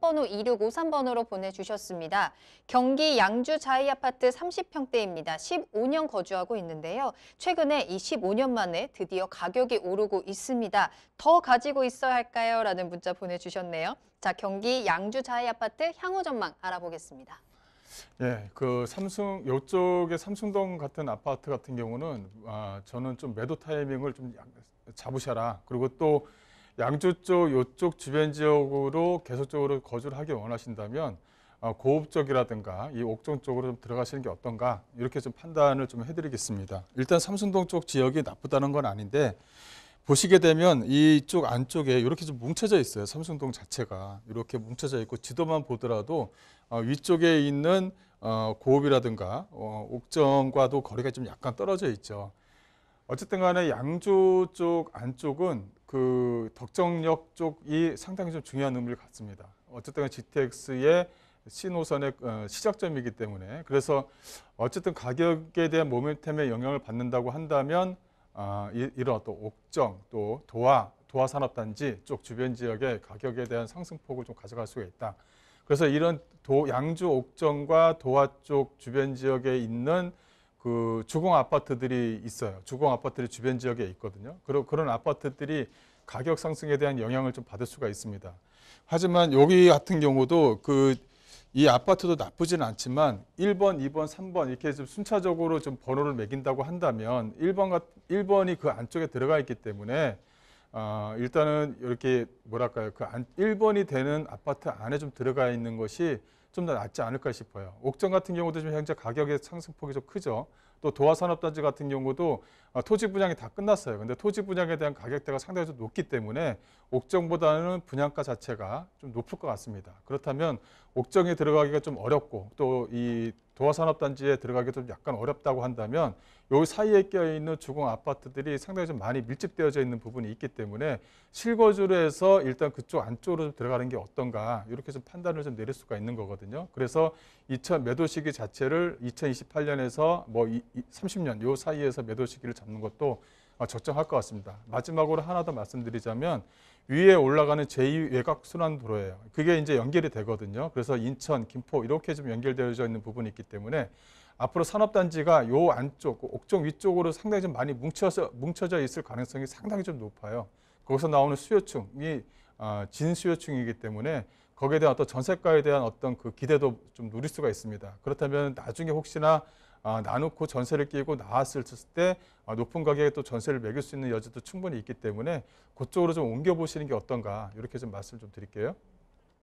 끝번호 2653번으로 보내주셨습니다. 경기 양주 자이 아파트 30평대입니다. 15년 거주하고 있는데요. 최근에 이 15년 만에 드디어 가격이 오르고 있습니다. 더 가지고 있어야 할까요? 라는 문자 보내주셨네요. 자, 경기 양주 자이 아파트 향후 전망 알아보겠습니다. 예, 요쪽에 삼성동 같은 아파트 같은 경우는 저는 좀 매도 타이밍을 좀 잡으셔라. 그리고 또 양주 쪽, 요쪽 주변 지역으로 계속적으로 거주를 하기 원하신다면 고읍 쪽이라든가 이 옥정 쪽으로 좀 들어가시는 게 어떤가 이렇게 좀 판단을 좀 해드리겠습니다. 일단 삼성동 쪽 지역이 나쁘다는 건 아닌데 보시게 되면 이쪽 안쪽에 이렇게 좀 뭉쳐져 있어요. 삼성동 자체가 이렇게 뭉쳐져 있고 지도만 보더라도 위쪽에 있는 고읍이라든가 옥정과도 거리가 좀 약간 떨어져 있죠. 어쨌든 간에 양주 쪽 안쪽은 그 덕정역 쪽이 상당히 좀 중요한 의미를 갖습니다. 어쨌든 GTX의 C노선의 시작점이기 때문에 그래서 어쨌든 가격에 대한 모멘텀에 영향을 받는다고 한다면 이런 또 옥정 또 도화 산업단지 쪽 주변 지역의 가격에 대한 상승폭을 좀 가져갈 수가 있다. 그래서 이런 양주 옥정과 도화 쪽 주변 지역에 있는 그 주공 아파트들이 있어요. 주공 아파트들이 주변 지역에 있거든요. 그런 아파트들이 가격 상승에 대한 영향을 좀 받을 수가 있습니다. 하지만 여기 같은 경우도 이 아파트도 나쁘지는 않지만 1번, 2번, 3번 이렇게 좀 순차적으로 좀 번호를 매긴다고 한다면 1번이 그 안쪽에 들어가 있기 때문에 일단은 이렇게 뭐랄까요, 1번이 되는 아파트 안에 좀 들어가 있는 것이 좀 더 낫지 않을까 싶어요. 옥정 같은 경우도 지금 현재 가격의 상승폭이 좀 크죠. 또 도화산업단지 같은 경우도 토지 분양이 다 끝났어요. 근데 토지 분양에 대한 가격대가 상당히 좀 높기 때문에 옥정보다는 분양가 자체가 좀 높을 것 같습니다. 그렇다면 옥정에 들어가기가 좀 어렵고 또 이 도화산업단지에 들어가기가 좀 약간 어렵다고 한다면 여기 사이에 껴있는 주공 아파트들이 상당히 좀 많이 밀집되어져 있는 부분이 있기 때문에 실거주로 해서 일단 그쪽 안쪽으로 좀 들어가는 게 어떤가 이렇게 좀 판단을 좀 내릴 수가 있는 거거든요. 그래서 매도 시기 자체를 2028년에서 뭐 30년 요 사이에서 매도 시기를 잡는 것도 적정할 것 같습니다. 마지막으로 하나 더 말씀드리자면 위에 올라가는 제2 외곽순환도로예요. 그게 이제 연결이 되거든요. 그래서 인천, 김포 이렇게 좀 연결되어져 있는 부분이 있기 때문에 앞으로 산업단지가 요 안쪽, 옥정 위쪽으로 상당히 좀 많이 뭉쳐져 있을 가능성이 상당히 좀 높아요. 거기서 나오는 수요층이 진수요층이기 때문에 거기에 대한 어떤 전세가에 대한 어떤 그 기대도 좀 누릴 수가 있습니다. 그렇다면 나중에 혹시나 나놓고 전세를 끼고 나왔을 때 높은 가격에 또 전세를 매길 수 있는 여지도 충분히 있기 때문에 그쪽으로 좀 옮겨보시는 게 어떤가 이렇게 좀 말씀을 좀 드릴게요.